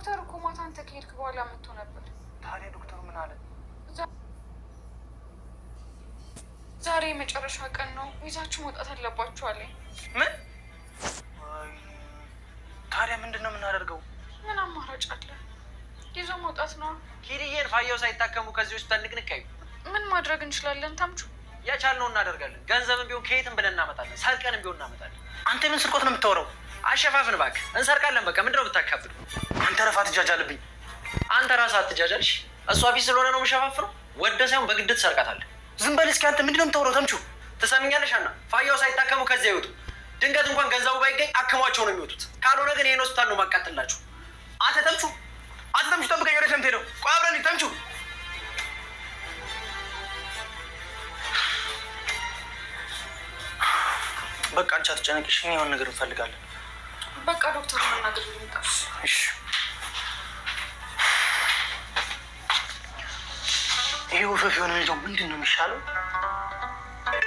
ዶክተር እኮ ማታ አንተ ከሄድክ በኋላ መጥቶ ነበር። ታዲያ ዶክተሩ ምን አለ? ዛሬ የመጨረሻ ቀን ነው፣ ይዛችሁ መውጣት አለባችሁ አለኝ። ምን? ታዲያ ምንድን ነው የምናደርገው? ምን አማራጭ አለ? ይዞ መውጣት ነው። ኪድዬን ፋየው ሳይታከሙ ከዚህ ውስጥ ንቅንቃዩ። ምን ማድረግ እንችላለን? ታምቹ ያቻልነው እናደርጋለን። ገንዘብም ቢሆን ከየትም ብለን እናመጣለን። ሰርቀንም ቢሆን እናመጣለን። አንተ ምን ስርቆት ነው የምታወራው? አሸፋፍን እባክህ። እንሰርቃለን። በቃ ምንድን ነው ብታካብዱ? አንተ ረፋ ትጃጃልብኝ። አንተ ራስህ አትጃጃልሽ። እሷ ፊት ስለሆነ ነው የምሸፋፍነው። ወደ ሳይሆን በግድ ትሰርቃታለህ። ዝም በል እስኪ። አንተ ምንድን ነው የምታወራው? ተምቹ ትሰምኛለሽ? አና ፋየው ሳይታከሙ ከዚያ ይወጡ። ድንገት እንኳን ገንዘቡ ባይገኝ አክሟቸው ነው የሚወጡት። ካልሆነ ግን ይሄን ሆስፒታል ነው ማቃጥላችሁ። አንተ ተምቹ ጠብቀኝ። ወደ ሰምቴ ነው። ቆይ አብረን ተምቹ። በቃ አንቺ አትጨነቂሽ። እኛ የሆነ ነገር እንፈልጋለን። በቃ ዶክተር ማናገር ልምጣ። እሺ ይሄ ወፈፍ የሆነ ልጅ ምንድን ነው የሚሻለው?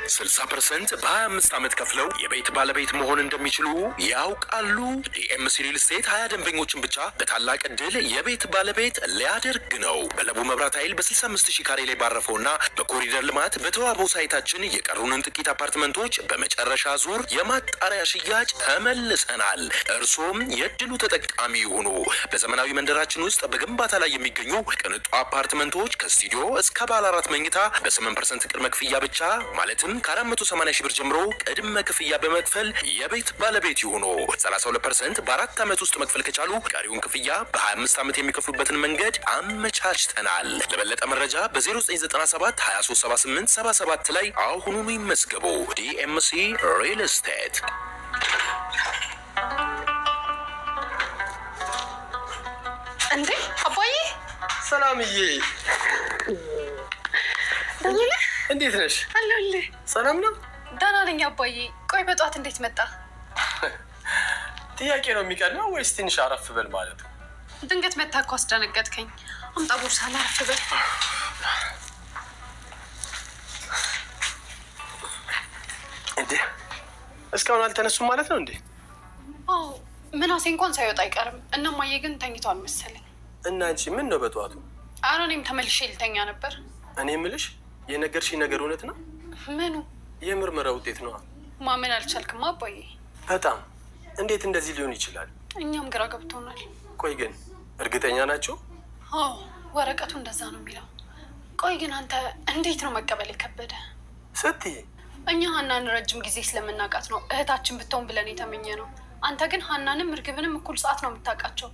60% በ25 ዓመት ከፍለው የቤት ባለቤት መሆን እንደሚችሉ ያውቃሉ? ዲኤምሲ ሪል ስቴት 20 ደንበኞችን ብቻ በታላቅ ዕድል የቤት ባለቤት ሊያደርግ ነው። በለቡ መብራት ኃይል በ65000 ካሬ ላይ ባረፈውና በኮሪደር ልማት በተዋበው ሳይታችን የቀሩንን ጥቂት አፓርትመንቶች በመጨረሻ ዙር የማጣሪያ ሽያጭ ተመልሰናል። እርሶም የዕድሉ ተጠቃሚ ይሁኑ። በዘመናዊ መንደራችን ውስጥ በግንባታ ላይ የሚገኙ ቅንጡ አፓርትመንቶች ከስቱዲዮ እስከ ባለ 4 መኝታ በ8% ቅድመ ክፍያ ብቻ ማለትም ከ480 ሺህ ብር ጀምሮ ቅድመ ክፍያ በመክፈል የቤት ባለቤት ይሁኑ። 32% በ4 ዓመት ውስጥ መክፈል ከቻሉ ቀሪውን ክፍያ በ25 ዓመት የሚከፍሉበትን መንገድ አመቻችተናል። ለበለጠ መረጃ በ0997 2378 77 ላይ አሁኑኑ ይመዝገቡ። ዲኤምሲ ሪል ስቴት። እንዴ አባዬ። ሰላምዬ እንዴት ነሽ? አለሁልህ። ሰላም ነው? ደህና ነኝ አባዬ። ቆይ በጠዋት እንዴት መጣ? ጥያቄ ነው የሚቀድመው ወይስ ትንሽ አረፍ በል ማለት ነው? ድንገት መታ እኮ አስደነገጥከኝ። አምጣ ቦርሳ አረፍ በል። እንዴ እስካሁን አልተነሱም ማለት ነው እንዴ? አዎ ምናሴ እንኳን ሳይወጣ አይቀርም። እነማዬ ግን ተኝቷል መሰለኝ። እና አንቺ ምን ነው በጠዋቱ? ኧረ እኔም ተመልሼ ልተኛ ነበር። እኔ የምልሽ የነገርሽኝ ነገር እውነት ነው? ምኑ? የምርመራ ውጤት ነው። ማመን አልቻልክም አባዬ? በጣም እንዴት እንደዚህ ሊሆን ይችላል? እኛም ግራ ገብቶናል። ቆይ ግን እርግጠኛ ናቸው? አዎ ወረቀቱ እንደዛ ነው የሚለው። ቆይ ግን አንተ እንዴት ነው መቀበል የከበደ? ስትይ እኛ ሀናን ረጅም ጊዜ ስለምናውቃት ነው እህታችን ብትሆን ብለን የተመኘ ነው። አንተ ግን ሀናንም እርግብንም እኩል ሰዓት ነው የምታውቃቸው።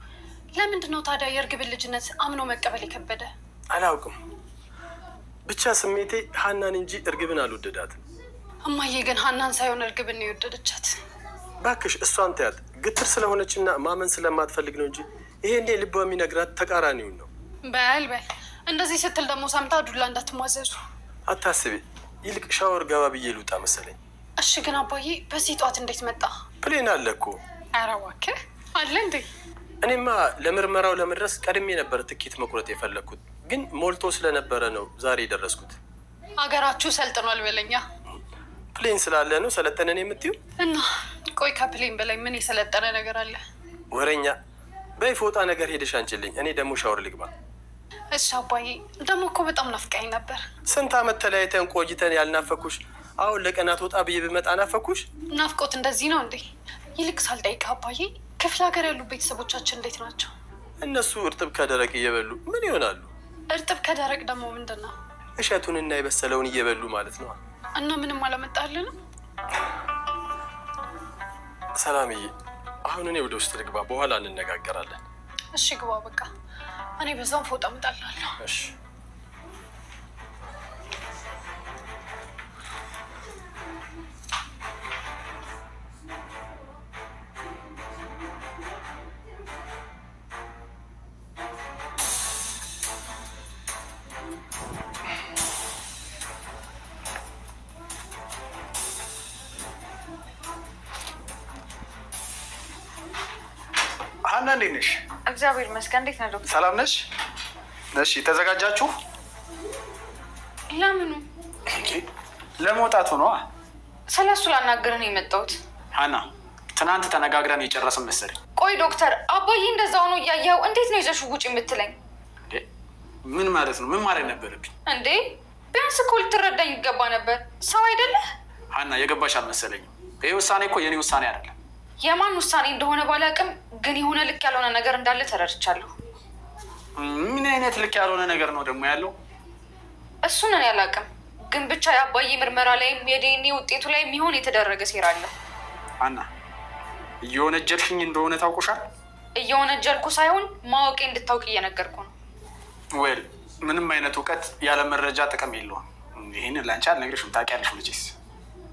ለምንድን ነው ታዲያ የእርግብን ልጅነት አምኖ መቀበል የከበደ? አላውቅም። ብቻ ስሜቴ ሀናን እንጂ እርግብን አልወደዳትም። እማዬ ግን ሀናን ሳይሆን እርግብን ነው የወደደቻት። ባክሽ እሷን ተያት። ግትር ስለሆነችና ማመን ስለማትፈልግ ነው እንጂ ይሄኔ ልቧ የሚነግራት ተቃራኒውን ነው። በል እንደዚህ ስትል ደግሞ ሰምታ ዱላ እንዳትሟዘዙ። አታስቢ። ይልቅ ሻወር ገባ ብዬ ልውጣ መሰለኝ። እሺ ግን አባዬ በዚህ ጠዋት እንዴት መጣ? ፕሌን አለ እኮ። ኧረ እባክህ አለ እንዴ? እኔማ ለምርመራው ለመድረስ ቀድሜ ነበር ትኬት መቁረጥ የፈለግኩት፣ ግን ሞልቶ ስለነበረ ነው ዛሬ የደረስኩት። ሀገራችሁ ሰልጥኗል በለኛ። ፕሌን ስላለ ነው ሰለጠነን የምትዩ? እና ቆይ ከፕሌን በላይ ምን የሰለጠነ ነገር አለ? ወረኛ። በይ ፎጣ ነገር ሄደሽ አንችልኝ፣ እኔ ደግሞ ሻወር ልግባ። እሺ አባዬ፣ ደግሞ እኮ በጣም ናፍቃኝ ነበር። ስንት ዓመት ተለያይተን ቆይተን ያልናፈኩሽ አሁን ለቀናት ወጣ ብዬ ብመጣ ናፈኩሽ? ናፍቆት እንደዚህ ነው እንዴ? ይልቅ ሳልጠይቅህ አባዬ፣ ክፍለ ሀገር ያሉ ቤተሰቦቻችን እንዴት ናቸው? እነሱ እርጥብ ከደረቅ እየበሉ ምን ይሆናሉ? እርጥብ ከደረቅ ደግሞ ምንድን ነው? እሸቱንና የበሰለውን እየበሉ ማለት ነው። እና ምንም አላመጣልንም? ሰላምዬ፣ አሁን እኔ ወደ ውስጥ ልግባ፣ በኋላ እንነጋገራለን። እሺ ግባ በቃ። እኔ በዛም ፎጣ እመጣልሃለሁ። እሺ። ሀና እንዴት ነሽ? እግዚአብሔር ይመስገን። እንዴት ነህ ዶክተር? ሰላም ነሽ? እሺ ተዘጋጃችሁ? ለምኑ? ለመውጣቱ ነዋ። ስለሱ ላናግርህ ነው የመጣሁት። ሀና ትናንት ተነጋግረን የጨረስን መሰለኝ። ቆይ ዶክተር፣ አባዬ እንደዛ ሆኖ እያየኸው እንዴት ነው ይዘሽ ውጭ የምትለኝ? ምን ማለት ነው? ምን ማድረግ ነበረብኝ እንዴ? ቢያንስ እኮ ልትረዳኝ ይገባ ነበር። ሰው አይደለህ? ሀና፣ የገባሽ አልመሰለኝም። ይህ ውሳኔ እኮ የኔ ውሳኔ አይደለም። የማን ውሳኔ እንደሆነ ባላውቅም ግን የሆነ ልክ ያልሆነ ነገር እንዳለ ተረድቻለሁ። ምን አይነት ልክ ያልሆነ ነገር ነው ደግሞ ያለው? እሱን እኔ አላውቅም፣ ግን ብቻ የአባዬ ምርመራ ላይም የዲኤንኤ ውጤቱ ላይ የሚሆን የተደረገ ሴራ አለ። ሀና፣ እየወነጀልሽኝ እንደሆነ ታውቁሻል። እየወነጀልኩ ሳይሆን ማወቄ እንድታውቅ እየነገርኩ ነው። ወይል ምንም አይነት እውቀት ያለ መረጃ ጥቅም የለውም። ይህንን ላንቺ አልነግርሽም፣ ታውቂያለሽ መቼስ።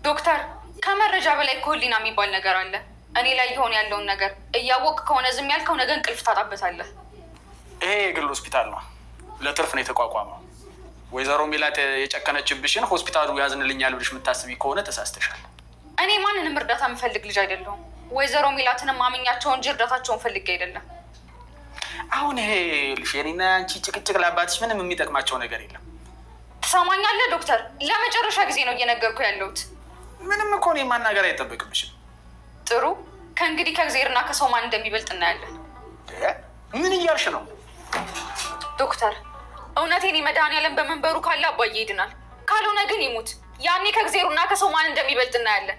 ዶክተር፣ ከመረጃ በላይ እኮ ህሊና የሚባል ነገር አለ። እኔ ላይ የሆነ ያለውን ነገር እያወቅ ከሆነ ዝም ያልከው ነገ እንቅልፍ ታጣበታለህ። ይሄ የግል ሆስፒታል ነው፣ ለትርፍ ነው የተቋቋመው። ወይዘሮ ሜላት የጨከነችብሽን ሆስፒታሉ ያዝንልኛል ብለሽ የምታስቢ ከሆነ ተሳስተሻል። እኔ ማንንም እርዳታ የምፈልግ ልጅ አይደለሁም። ወይዘሮ ሜላትንም ማምኛቸው እንጂ እርዳታቸውን ፈልጌ አይደለም። አሁን ይሄ ልሽኔና አንቺ ጭቅጭቅ ለአባትሽ ምንም የሚጠቅማቸው ነገር የለም። ትሰማኛለህ ዶክተር? ለመጨረሻ ጊዜ ነው እየነገርኩ ያለሁት። ምንም እኮ እኔ ማናገር አይጠበቅብሽም። ጥሩ፣ ከእንግዲህ ከእግዜርና ከሰው ማን እንደሚበልጥ እናያለን። ምን እያልሽ ነው ዶክተር? እውነቴን መድኃኒዓለም በመንበሩ ካለ አባዬ ይድናል፣ ካልሆነ ግን ይሙት። ያኔ ከእግዜሩና ከሰው ማን እንደሚበልጥ እናያለን።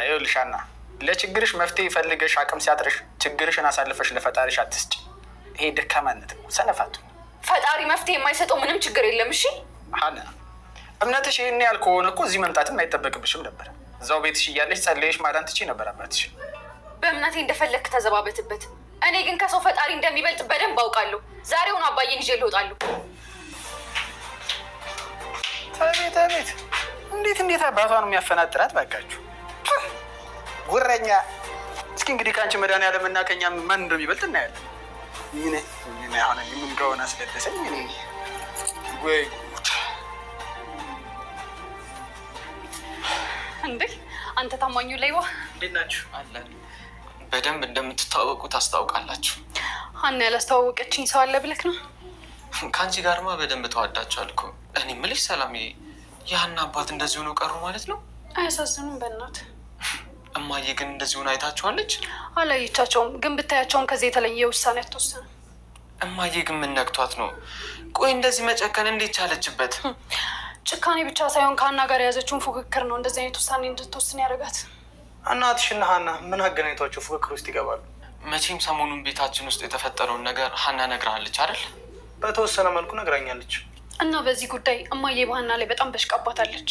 ይኸውልሽ ሀና፣ ለችግርሽ መፍትሄ ፈልገሽ አቅም ሲያጥርሽ ችግርሽን አሳልፈሽ ለፈጣሪሽ አትስጭ። ይሄ ደካማነት ነው፣ ሰነፋቱ። ፈጣሪ መፍትሄ የማይሰጠው ምንም ችግር የለም። እሺ ሀና፣ እምነትሽ ይህን ያህል ከሆነ እኮ እዚህ መምጣትም አይጠበቅብሽም ነበር። እዛው ቤትሽ እያለሽ ጸለየሽ ማዳን ትችይ ነበር አባትሽ። በእምነቴ እንደፈለግክ ተዘባበትበት። እኔ ግን ከሰው ፈጣሪ እንደሚበልጥ በደንብ አውቃለሁ። ዛሬውን አባዬን ይዤ ልወጣለሁ። አቤት አቤት! እንዴት አባቷ ነው የሚያፈናጥራት! ባካችሁ ጉረኛ! እስኪ እንግዲህ ከአንቺ መድኃኒዓለም እና ከእኛ ማን እንደሚበልጥ እናያለን። ምን አሁን ምን እንደሆነ አስለደሰኝ። ወይ ጉድ! እንዴ አንተ ታማኙ ላይዋ፣ እንዴት ናችሁ? አለን። በደንብ እንደምትታወቁ ታስታውቃላችሁ። ሀና ያላስተዋወቀችኝ ሰው አለ ብለክ ነው? ከአንቺ ጋርማ በደንብ ተዋዳችኋል እኮ። እኔ የምልሽ ሰላምዬ፣ የሀና አባት እንደዚህ ሆነው ቀሩ ማለት ነው? አያሳዝኑም? በእናት እማዬ ግን እንደዚህ ሆነ አይታችኋለች? አላየቻቸውም፣ ግን ብታያቸውን ከዚህ የተለየ ውሳኔ አትወስንም። እማዬ ግን ምን ነክቷት ነው? ቆይ እንደዚህ መጨከን እንዴት ቻለችበት? ጭካኔ ብቻ ሳይሆን ከሀና ጋር የያዘችውን ፉክክር ነው እንደዚህ አይነት ውሳኔ እንድትወስን ያደርጋት። እናትሽና ሀና ምን አገናኝቷቸው ፉክክር ውስጥ ይገባሉ? መቼም ሰሞኑን ቤታችን ውስጥ የተፈጠረውን ነገር ሀና ነግራለች አይደል? በተወሰነ መልኩ ነግራኛለች። እና በዚህ ጉዳይ እማዬ በሀና ላይ በጣም በሽቃባታለች።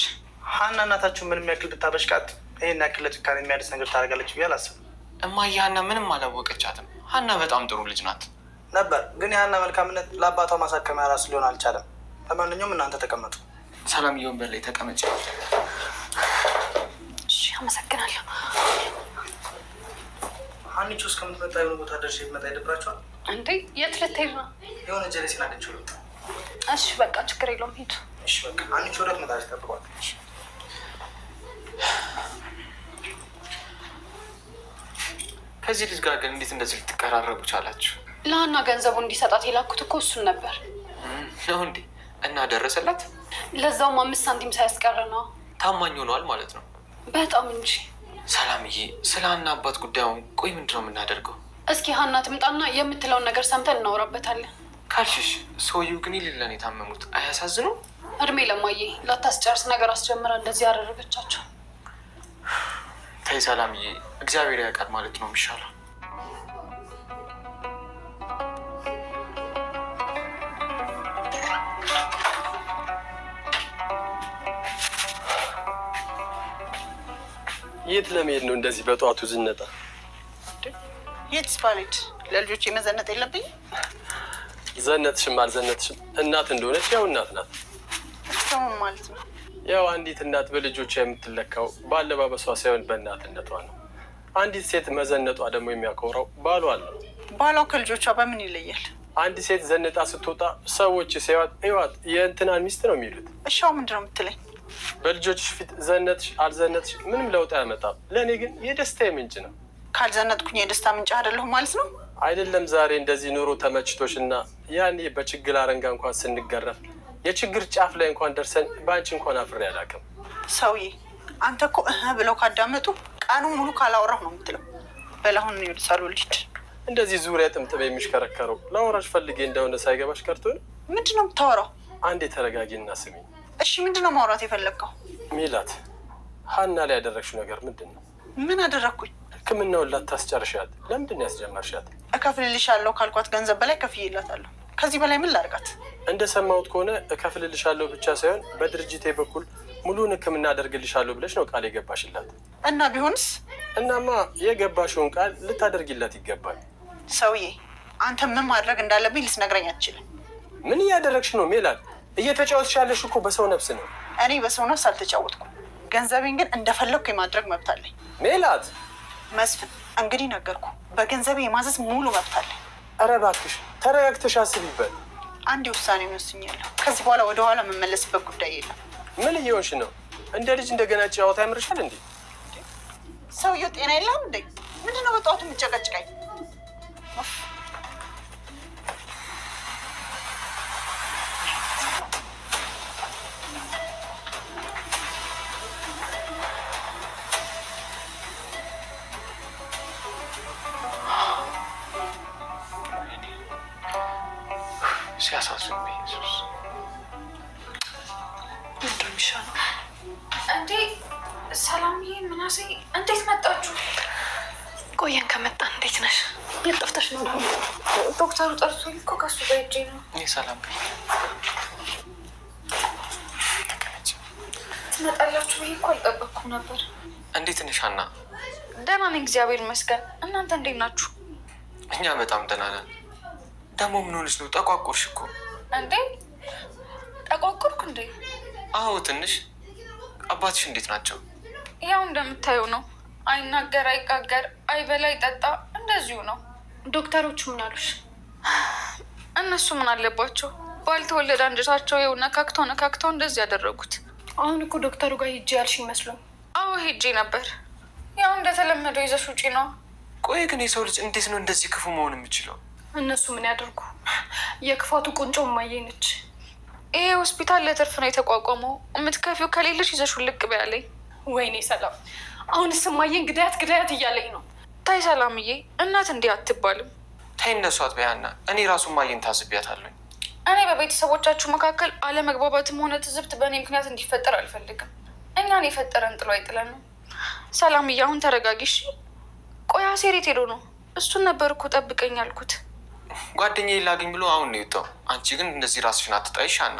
ሀና እናታችሁ ምንም ያክል ብታበሽቃት ይህን ያክል ለጭካኔ የሚያደርስ ነገር ታደርጋለች ብዬ አላስብም። እማዬ ሀና ምንም አላወቀቻትም። ሀና በጣም ጥሩ ልጅ ናት ነበር፣ ግን የሀና መልካምነት ለአባቷ ማሳከሚያ ራሱ ሊሆን አልቻለም። ለማንኛውም እናንተ ተቀመጡ። ሰላምዬ ወንበር ላይ ተቀመጭ። እሺ፣ አመሰግናለሁ። ሀኒቾ እስከምትመጣ የሆነ ቦታ ደርሼ ብመጣ ይደብራችኋል እንዴ? የት ልትሄድ ነው? የሆነ ጀለሴ ናገች ልምጣ። እሺ በቃ ችግር የለውም ሂዱ። እሺ በቃ ሀኒቾ ወደ ትመጣለች፣ ጠብቋል። ከዚህ ልጅ ጋር ግን እንዴት እንደዚህ ልትቀራረቡ ቻላችሁ? ለሀና ገንዘቡ እንዲሰጣት የላኩት እኮ እሱን ነበር ነው እንዴ? እና ደረሰላት? ለዛውም 5 ሳንቲም ሳያስቀር ነው። ታማኝ ሆነዋል ማለት ነው። በጣም እንጂ። ሰላምዬ፣ ስለ ሀና አባት ጉዳዩን ቆይ ምንድን ነው የምናደርገው? እስኪ ሀና ትምጣና የምትለውን ነገር ሰምተን እናወራበታለን። ካልሽሽ፣ ሰውዬው ግን የሌለን የታመሙት አያሳዝኑ? እድሜ ለማየ ላታስጨርስ ነገር አስጀምራ እንደዚህ ያደረገቻቸው። ተይ ሰላምዬ፣ እግዚአብሔር ያውቃል ማለት ነው የሚሻለው። የት ለመሄድ ነው እንደዚህ በጠዋቱ ዝነጣ? የትስ ባልሄድ ለልጆች መዘነጥ የለብኝ? ዘነጥሽም አልዘነጥሽም እናት እንደሆነች ያው እናት ናት። እስከምን ማለት ነው? ያው አንዲት እናት በልጆቿ የምትለካው በአለባበሷ ሳይሆን በእናትነቷ ነው። አንዲት ሴት መዘነጧ ደግሞ የሚያኮራው ባሏ ነው። ባሏ ከልጆቿ በምን ይለያል? አንድ ሴት ዘንጣ ስትወጣ ሰዎች ሲያዩት ይዋት የእንትናን ሚስት ነው የሚሉት። እሻው ምንድን ነው የምትለኝ? በልጆችሽ ፊት ዘነጥሽ አልዘነጥሽ ምንም ለውጥ አያመጣም። ለእኔ ግን የደስታ ምንጭ ነው። ካልዘነጥኩኝ የደስታ ምንጭ አይደለሁም ማለት ነው? አይደለም ዛሬ እንደዚህ ኑሮ ተመችቶሽ እና ያኔ በችግር አረንጋ እንኳን ስንገረፍ የችግር ጫፍ ላይ እንኳን ደርሰን በአንቺ እንኳን አፍሬ አላውቅም። ሰውዬ አንተ እኮ ብለው ካዳመጡ ቀኑ ሙሉ ካላወራሁ ነው የምትለው። በላሁን ነው ይልሳሉ ልጅ እንደዚህ ዙሪያ ጥምጥም የሚሽከረከረው ለወራሽ ፈልጌ እንደሆነ ሳይገባሽ ቀርቶ ነው። ምንድን ነው የምታወራው? አንዴ ተረጋጊና ስሚ። እሺ ምንድን ነው ማውራት የፈለግከው? ሜላት፣ ሀና ላይ ያደረግሽው ነገር ምንድን ነው? ምን አደረግኩኝ? ሕክምናውን ላታስጨርሻት ለምንድን ነው ያስጀመርሻት? እከፍልልሻለሁ ካልኳት ገንዘብ በላይ ከፍዬላታለሁ። ከዚህ በላይ ምን ላድርጋት? እንደሰማሁት ከሆነ እከፍልልሻለሁ ብቻ ሳይሆን በድርጅቴ በኩል ሙሉን ሕክምና አደርግልሻለሁ ብለሽ ነው ቃል የገባሽላት። እና ቢሆንስ? እናማ የገባሽውን ቃል ልታደርጊላት ይገባል። ሰውዬ አንተ ምን ማድረግ እንዳለብኝ ልትነግረኝ አትችልም። ምን እያደረግሽ ነው ሜላት? እየተጫወትሽ ያለሽ እኮ በሰው ነፍስ ነው። እኔ በሰው ነፍስ አልተጫወትኩም። ገንዘቤን ግን እንደፈለግኩ የማድረግ መብት አለኝ። ሜላት! መስፍን እንግዲህ ነገርኩ፣ በገንዘቤ የማዘዝ ሙሉ መብት አለኝ። ኧረ እባክሽ ተረጋግተሽ አስቢበት። አንድ ውሳኔ ወስኛለሁ። ከዚህ በኋላ ወደኋላ የምመለስበት ጉዳይ የለም። ምን እየሆንሽ ነው? እንደ ልጅ እንደገና ጨዋታ ያምርሻል እንዴ? ሰውየው ጤና የለም እንዴ? ምንድነው በጠዋቱ የምጨቀጭቀኝ? ሲያሳዝን ኢየሱስ እንደሚሻለው እንዴ። ሰላምዬ፣ ምናሴ እንዴት መጣችሁ? ቆየን ከመጣ። እንዴት ነሽ? የት ጠፍተሽ ነው? ዶክተሩ ጠርቶኝ እኮ ከሱ ጋር ሂጅ ነው። ሰላም ትመጣላችሁ ብዬ እኮ አልጠበቅኩም ነበር። እንዴት ነሽ ሀና? ደህና ነኝ እግዚአብሔር ይመስገን። እናንተ እንዴት ናችሁ? እኛ በጣም ደህና ነን። ደግሞ ምን ሆነሽ ነው? ጠቋቆርሽ እኮ። እንዴ ጠቋቆርኩ እንዴ? አዎ ትንሽ። አባትሽ እንዴት ናቸው? ያው እንደምታየው ነው። አይናገር፣ አይጋገር፣ አይበላ፣ አይጠጣ፣ እንደዚሁ ነው። ዶክተሮቹ ምን አሉሽ? እነሱ ምን አለባቸው? ባልተወለደ አንጀታቸው ይኸው ነካክተው እንደዚህ ያደረጉት። አሁን እኮ ዶክተሩ ጋር ሂጅ ያልሽ ይመስሉኝ። አዎ ሄጄ ነበር። ያው እንደተለመደው ይዘሽ ውጪ ነው። ቆይ ግን የሰው ልጅ እንዴት ነው እንደዚህ ክፉ መሆን የምችለው? እነሱ ምን ያደርጉ? የክፋቱ ቁንጮ እማዬ ነች። ይሄ ሆስፒታል ለትርፍ ነው የተቋቋመው። የምትከፊው ከሌለሽ ይዘሽ ውልቅ በያለኝ። ወይኔ ሰላም፣ አሁንስ እማዬን ግዳያት እያለኝ ነው። ታይ ሰላምዬ፣ እናት እንዲህ አትባልም። ታይ እነሱ አትበያና። እኔ ራሱ ማየን ታዝቢያታለኝ። እኔ በቤተሰቦቻችሁ መካከል አለመግባባትም ሆነ ትዝብት በእኔ ምክንያት እንዲፈጠር አልፈልግም። እኛን የፈጠረን ጥሎ አይጥለንም። ሰላምዬ፣ አሁን ተረጋጊሽ። ቆይ አሴር የት ሄዶ ነው? እሱን ነበር እኮ ጠብቀኝ ያልኩት። ጓደኛዬ ላገኝ ብሎ አሁን ነው የወጣው። አንቺ ግን እንደዚህ ራስሽን አትጣይሽ ሀና።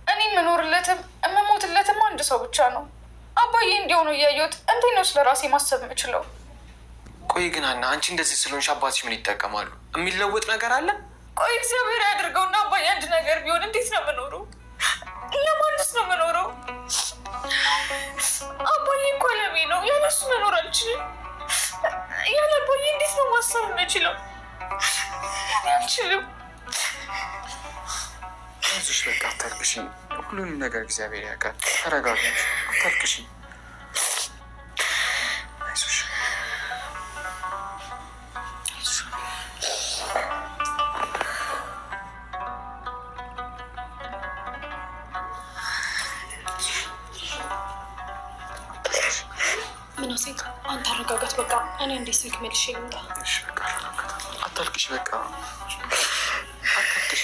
እኔ የምኖርለትም የምሞትለትም አንድ ሰው ብቻ ነው። አባዬ እንዲሆኑ እያየሁት እንዴት ነው ስለ ራሴ ማሰብ የምችለው? ቆይ ግን ሀና፣ አንቺ እንደዚህ ስለሆንሽ አባትሽ ምን ይጠቀማሉ? የሚለወጥ ነገር አለ? ቆይ እግዚአብሔር ያድርገውና አባዬ አንድ ነገር ቢሆን እንዴት ነው የምኖረው? ለማንስ ነው የምኖረው? አባዬ እኮ አለሜ ነው። ያለሱ መኖር አልችልም። ያለ አባዬ እንዴት ነው ማሰብ የምችለው? አልችልም። አይዞሽ፣ በቃ አታልቅሽ። ሁሉንም ነገር እግዚአብሔር ያውቃል። ተረጋጋሽ፣ አታልቅሽ። አይዞሽ። ምናሴ አንተ አረጋጋት በቃ። እኔ እንዴት ስልክ መልሼ ልምጣ? እሺ በቃ አታልቅሽ፣ በቃ አታልቅሽ።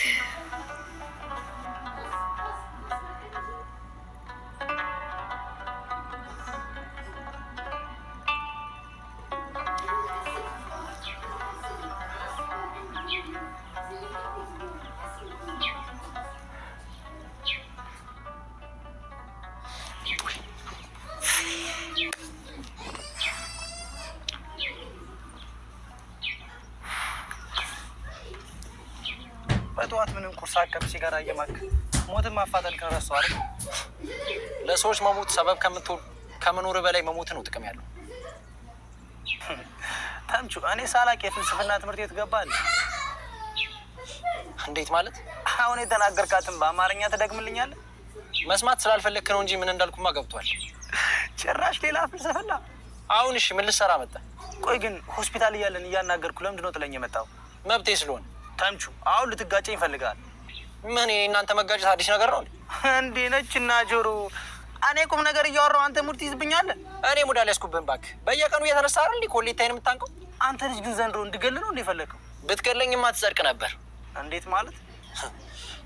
በጠዋት ምንም ቁርስ አቀም ሲጋራ እየማክ ሞትን ማፋጠን ከረሳው አይደል? ለሰዎች መሞት ሰበብ ከመኖር በላይ መሞት ነው ጥቅም ያለው። ተምቹ፣ እኔ ሳላቅ የፍልስፍና ትምህርት ቤት ገባል። እንዴት ማለት? አሁን የተናገርካትን በአማርኛ ትደግምልኛለህ? መስማት ስላልፈለግክ ነው እንጂ ምን እንዳልኩማ ገብቷል። ጭራሽ ሌላ ፍልስፍና። አሁን እሺ ምን ልትሰራ መጣ? ቆይ ግን ሆስፒታል እያለን እያናገርኩ ለምንድን ነው ጥለኝ የመጣው? መብቴ ስለሆነ። ተምቹ፣ አሁን ልትጋጨኝ ይፈልጋል። ምን እናንተ መጋጨት አዲስ ነገር ነው እንዴ? ነች እና ጆሮ፣ እኔ ቁም ነገር እያወራሁ አንተ ሙድ ትይዝብኛለህ። እኔ ሙድ አልያዝኩብህም እባክህ። በየቀኑ እየተነሳ አይደል እንዴ ኮሌታዬን የምታንቀው? አንተ ልጅ ግን ዘንድሮ እንድገል ነው እንደፈለከው? ብትገለኝማ ትጸድቅ ነበር። እንዴት ማለት?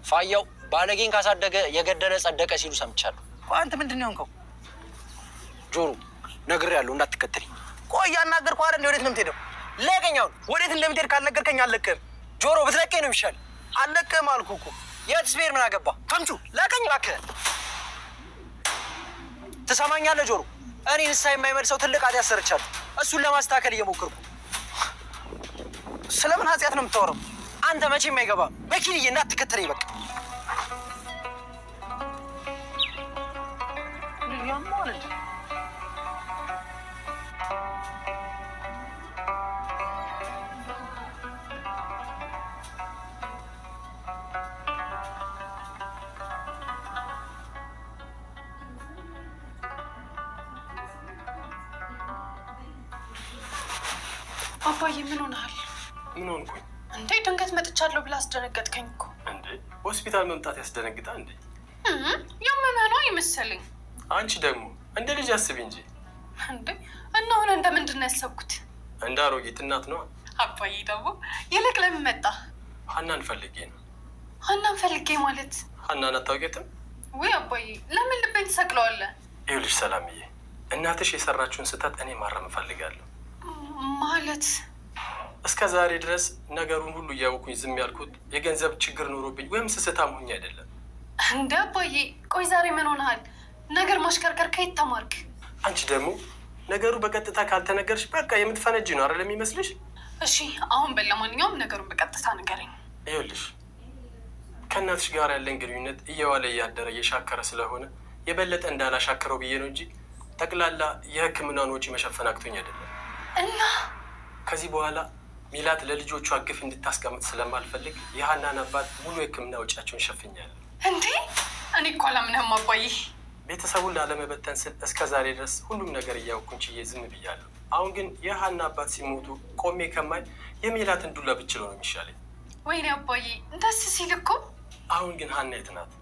ፋያው ባለጌን ካሳደገ የገደለ ጸደቀ ሲሉ ሰምቻለሁ። አንተ ምንድን ነው የሆንከው? ጆሮ ነግሬያለሁ እንዳትከተለኝ። ቆይ ያናገርኩህ አይደል? ወዴት ነው የምትሄደው? ለቀኛው ወዴት እንደምትሄድ ካልነገርከኝ አልለቅህም። ጆሮ ብትለቀኝ ነው የሚሻል። አልለቅህም አልኩህ እኮ። የት ስፔር ምን አገባ? ከምቹ ለቀኝ እባክህ። ትሰማኛለህ ጆሮ? እኔ ንስሓ የማይመልሰው ትልቅ ኃጢአት ሰርቻለሁ። እሱን ለማስተካከል እየሞከርኩ። ስለምን ኃጢአት ነው የምታወራው? አንተ መቼም አይገባም። በኪንዬ እንዳትከተለኝ በቃ። አባዬ ምን ሆነሃል? ምን ሆንኩኝ እንዴ? ድንገት መጥቻለሁ ብለህ አስደነገጥከኝ እኮ። እንዴ? ሆስፒታል መምጣት ያስደነግጣ እንዴ? ያመመህ ነው ይመስለኝ። አንቺ ደግሞ እንደ ልጅ አስቢ እንጂ። እንዴ እና አሁን እንደ ምንድን ነው ያሰብኩት? እንደ አሮጊት እናት ነው። አባዬ ደግሞ ይልቅ ለምን መጣ? ሀናን ፈልጌ ነው። ሀናን ፈልጌ ማለት? ሀናን አታውቂያትም? ውይ አባዬ ለምን ልቤን ትሰቅለዋለህ? ይኸውልሽ ሰላምዬ፣ እናትሽ የሰራችውን ስህተት እኔ ማረም እፈልጋለሁ። ማለት? እስከ ዛሬ ድረስ ነገሩን ሁሉ እያወኩኝ ዝም ያልኩት የገንዘብ ችግር ኖሮብኝ ወይም ስስታም ሆኜ አይደለም። እንደ አባዬ ቆይ ዛሬ ምን ሆነሃል? ነገር ማሽከርከር ከየት ተማርክ? አንቺ ደግሞ ነገሩ በቀጥታ ካልተነገርሽ በቃ የምትፈነጂ ነው አይደል የሚመስልሽ? እሺ አሁን ለማንኛውም ነገሩን በቀጥታ ንገረኝ። ይኸውልሽ ከእናትሽ ጋር ያለን ግንኙነት እየዋለ እያደረ እየሻከረ ስለሆነ የበለጠ እንዳላሻከረው ብዬ ነው እንጂ ጠቅላላ የሕክምናን ወጪ መሸፈን አቅቶኝ አይደለም። እና ከዚህ በኋላ ሚላት ለልጆቿ ግፍ እንድታስቀምጥ ስለማልፈልግ የሀናን አባት ሙሉ የሕክምና ወጪያቸውን ሸፍኛለሁ። እንዴ እኔ እኮ አላምንህም አባዬ። ቤተሰቡን ላለመበተን ስል እስከ ዛሬ ድረስ ሁሉም ነገር እያወኩኝ ችዬ ዝም ብያለሁ። አሁን ግን የሀና አባት ሲሞቱ ቆሜ ከማይ የሚላትን ዱላ ብችለው ነው የሚሻለኝ። ወይኔ አባዬ ደስ ሲል እኮ። አሁን ግን ሀና የት ናት?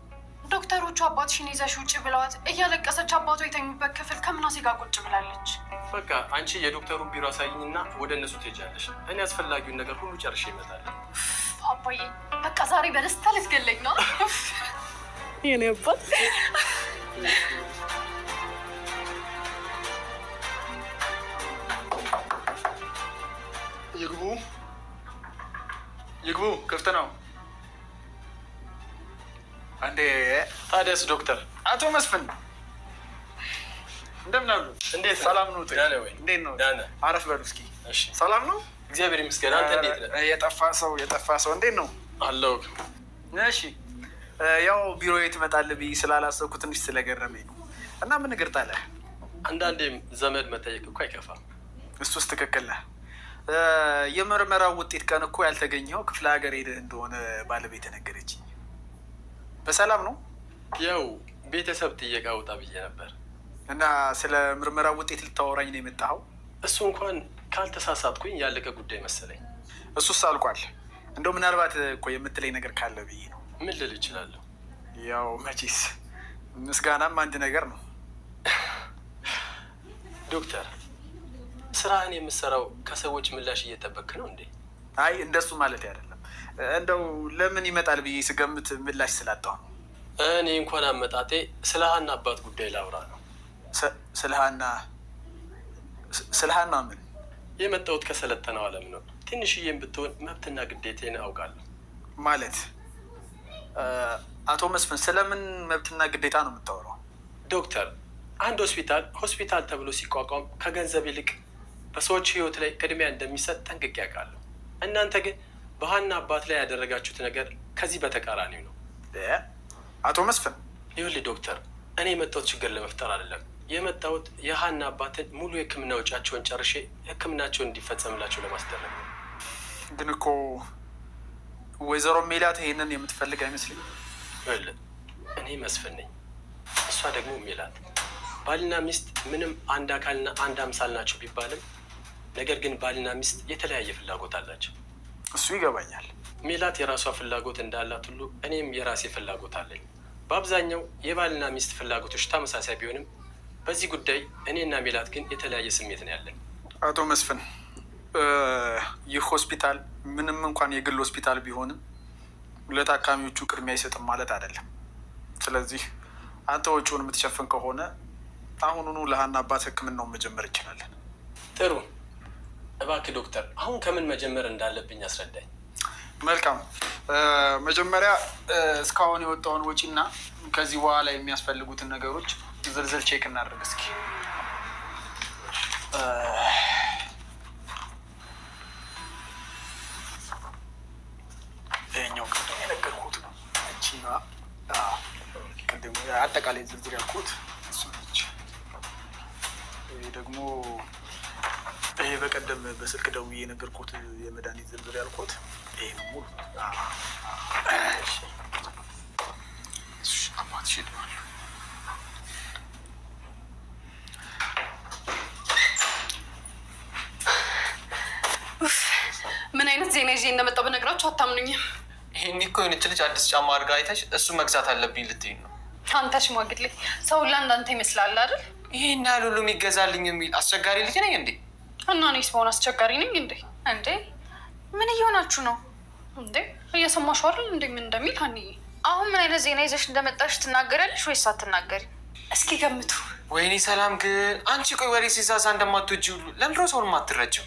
ዶክተሮቹ አባትሽን ይዘሽ ውጭ ብለዋት እያለቀሰች አባቷ የተኙበት ክፍል ከምናሴ ጋር ቁጭ ብላለች። በቃ አንቺ የዶክተሩን ቢሮ አሳይኝና ወደ እነሱ ትሄጃለሽ። እኔ አስፈላጊውን ነገር ሁሉ ጨርሼ እመጣለሁ። አባዬ በቃ ዛሬ በደስታ ልትገለኝ ነው። የኔ አባት ይግቡ ይግቡ፣ ክፍት ነው። አንዴ ታዲያስ ዶክተር? አቶ መስፍን እንደምን አሉ? እንዴት ሰላም ነው? ደህና ወይ? እንዴት ነው? ደህና። አረፍ በሉ እስኪ። እሺ ሰላም ነው? እግዚአብሔር ይመስገን። አንተ እንዴት ነህ? የጠፋ ሰው እንዴት ነው? አለው። እሺ ያው ቢሮዬ ትመጣለህ ብዬ ስላላሰብኩ ትንሽ ስለገረመኝ ነው። እና ምን እግር ጣለህ? አንዳንዴም ዘመድ መጠየቅ እኮ አይከፋም። እሱስ ትክክል ነህ። የምርመራው ውጤት ቀን እኮ ያልተገኘው ክፍለ ሀገር ሄደህ እንደሆነ ባለቤት ነገረችኝ። በሰላም ነው? ያው ቤተሰብ ጥየቃ ውጣ ብዬ ነበር። እና ስለ ምርመራው ውጤት ልታወራኝ ነው የመጣኸው? እሱ እንኳን ካልተሳሳትኩኝ ያለቀ ጉዳይ መሰለኝ። እሱስ አልቋል። እንደው ምናልባት እኮ የምትለኝ ነገር ካለ ብዬ ነው። ምን ልል እችላለሁ? ያው መቼስ ምስጋናም አንድ ነገር ነው። ዶክተር፣ ስራህን የምትሰራው ከሰዎች ምላሽ እየጠበክ ነው እንዴ? አይ እንደሱ ማለት አይደለም። እንደው ለምን ይመጣል ብዬ ስገምት ምላሽ ስላጣሁ ነው። እኔ እንኳን አመጣጤ ስለ ሀና አባት ጉዳይ ላውራ ነው። ስለ ሀና ምን? የመጣሁት ከሰለጠነው ዓለም ነው። ትንሽዬም ብትሆን መብትና ግዴታዬን አውቃለሁ። ማለት አቶ መስፍን ስለምን መብትና ግዴታ ነው የምታወራው? ዶክተር፣ አንድ ሆስፒታል ተብሎ ሲቋቋም ከገንዘብ ይልቅ በሰዎች ህይወት ላይ ቅድሚያ እንደሚሰጥ ጠንቅቄ ያውቃለሁ። እናንተ ግን በሀና አባት ላይ ያደረጋችሁት ነገር ከዚህ በተቃራኒው ነው። አቶ መስፍን፣ ይኸውልህ ዶክተር፣ እኔ የመጣሁት ችግር ለመፍጠር አይደለም። የመጣሁት የሀና አባትን ሙሉ የህክምና ወጪያቸውን ጨርሼ ህክምናቸውን እንዲፈጸምላቸው ለማስደረግ ነው። ግን እኮ ወይዘሮ ሜላት ይሄንን የምትፈልግ አይመስለኝም። ይኸውልህ እኔ መስፍን ነኝ፣ እሷ ደግሞ ሜላት። ባልና ሚስት ምንም አንድ አካልና አንድ አምሳል ናቸው ቢባልም ነገር ግን ባልና ሚስት የተለያየ ፍላጎት አላቸው። እሱ ይገባኛል። ሜላት የራሷ ፍላጎት እንዳላት ሁሉ እኔም የራሴ ፍላጎት አለኝ። በአብዛኛው የባልና ሚስት ፍላጎቶች ተመሳሳይ ቢሆንም በዚህ ጉዳይ እኔና ሜላት ግን የተለያየ ስሜት ነው ያለን። አቶ መስፍን ይህ ሆስፒታል ምንም እንኳን የግል ሆስፒታል ቢሆንም ለታካሚዎቹ ቅድሚያ አይሰጥም ማለት አይደለም። ስለዚህ አንተ ወጪውን የምትሸፍን ከሆነ አሁኑኑ ለሀና አባት ሕክምናውን መጀመር እንችላለን። ጥሩ። እባክህ ዶክተር አሁን ከምን መጀመር እንዳለብኝ አስረዳኝ። መልካም። መጀመሪያ እስካሁን የወጣውን ወጪና ከዚህ በኋላ የሚያስፈልጉትን ነገሮች ዝርዝር ቼክ እናደርግ እስኪ። ይኸኛው ቅድም የነገርኩት ነው። ቅድም አጠቃላይ ዝርዝር ያልኩት እሱ ነች። ይሄ ደግሞ ይሄ በቀደም በስልክ ደውዬ የነገርኩት የመድኃኒት ዝርዝር ያልኩት ይሄ ነው ሙሉ። አባት ሽደዋል። ምን አይነት ዜና ይዤ እንደመጣሁ በነገራችሁ አታምኑኝም። ይሄን እኮ የሆነች ልጅ አዲስ ጫማ አድርጋ አይተሽ እሱ መግዛት አለብኝ ልትይኝ ነው? አንተ ሽማግሌ ሰው ለአንዳንተ ይመስላል አይደል? ይሄን ያህል ሁሉ የሚገዛልኝ የሚል አስቸጋሪ ልጅ ነኝ እንዴ? እና እኔስ በሆነ አስቸጋሪ ነኝ እንዴ? እንዴ ምን እየሆናችሁ ነው እንዴ? እየሰማሽው አይደል እንዴ ምን እንደሚል? ሀኒዬ አሁን ምን አይነት ዜና ይዘሽ እንደመጣሽ ትናገሪያለሽ ወይስ አትናገሪ? እስኪ ገምቱ። ወይኔ ሰላም ግን አንቺ ቆይ ወሬ ሲዛዛ እንደማትወጂ ሁሉ ለምድሮ ሰውን ማትረጅም?